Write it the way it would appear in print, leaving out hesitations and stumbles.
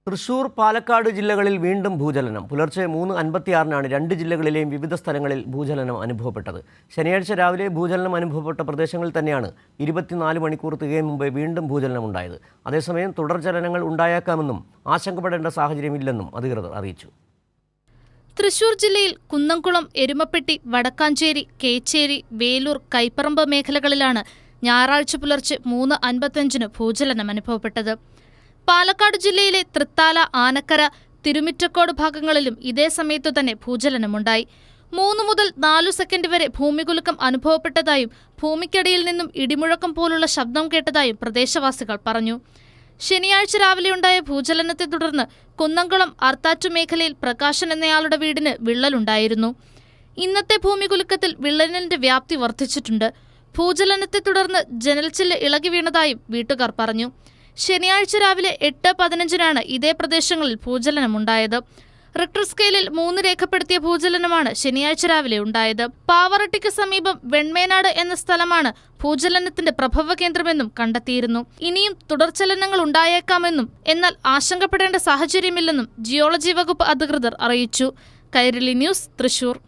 തൃശൂർ, പാലക്കാട് ജില്ലകളിൽ വീണ്ടും ഭൂചലനം. പുലർച്ചെ 3:56-നാണ് രണ്ട് ജില്ലകളിലെയും വിവിധ സ്ഥലങ്ങളിൽ ഭൂചലനം അനുഭവപ്പെട്ടത്. ശനിയാഴ്ച രാവിലെ ഭൂചലനം അനുഭവപ്പെട്ട പ്രദേശങ്ങളിൽ തന്നെയാണ് 24 മണിക്കൂർ തികയും മുമ്പേ വീണ്ടും ഭൂചലനം ഉണ്ടായത്. അതേസമയം തുടർചലനങ്ങൾ ഉണ്ടായേക്കാമെന്നും ആശങ്കപ്പെടേണ്ട സാഹചര്യമില്ലെന്നും അധികൃതർ അറിയിച്ചു. തൃശൂർ ജില്ലയിൽ കുന്നംകുളം, എരുമപ്പെട്ടി, വടക്കാഞ്ചേരി, കേച്ചേരി, വേലൂർ, കൈപ്പറമ്പ് മേഖലകളിലാണ് ഞായറാഴ്ച പുലർച്ചെ 3:55-ന് ഭൂചലനം അനുഭവപ്പെട്ടത്. പാലക്കാട് ജില്ലയിലെ തൃത്താല, ആനക്കര, തിരുമിറ്റക്കോട് ഭാഗങ്ങളിലും ഇതേ സമയത്തു തന്നെ ഭൂചലനമുണ്ടായി. 3 മുതൽ 4 സെക്കൻഡ് വരെ ഭൂമികുലുക്കം അനുഭവപ്പെട്ടതായും ഭൂമിക്കടിയിൽ നിന്നും ഇടിമുഴക്കം പോലുള്ള ശബ്ദം കേട്ടതായും പ്രദേശവാസികൾ പറഞ്ഞു. ശനിയാഴ്ച രാവിലെയുണ്ടായ ഭൂചലനത്തെ തുടർന്ന് കുന്നംകുളം അർത്താറ്റു മേഖലയിൽ പ്രകാശൻ എന്നയാളുടെ വീടിന് വിള്ളലുണ്ടായിരുന്നു. ഇന്നത്തെ ഭൂമികുലുക്കത്തിൽ വിള്ളലിന്റെ വ്യാപ്തി വർദ്ധിച്ചിട്ടുണ്ട്. ഭൂചലനത്തെ തുടർന്ന് ജനൽച്ചില്ല് ഇളകി വീണതായും വീട്ടുകാർ പറഞ്ഞു. ശനിയാഴ്ച രാവിലെ 8:15-നാണ് ഇതേ പ്രദേശങ്ങളിൽ ഭൂചലനമുണ്ടായത്. റിക്ടർ സ്കെയിലിൽ 3 രേഖപ്പെടുത്തിയ ഭൂചലനമാണ് ശനിയാഴ്ച രാവിലെ ഉണ്ടായത്. പാവറട്ടിക്ക് സമീപം വെൺമേനാട് എന്ന സ്ഥലമാണ് ഭൂചലനത്തിന്റെ പ്രഭവ കേന്ദ്രമെന്നും കണ്ടെത്തിയിരുന്നു. ഇനിയും തുടർചലനങ്ങൾ ഉണ്ടായേക്കാമെന്നും എന്നാൽ ആശങ്കപ്പെടേണ്ട സാഹചര്യമില്ലെന്നും ജിയോളജി വകുപ്പ് അധികൃതർ അറിയിച്ചു. കൈരളി ന്യൂസ്, തൃശൂർ.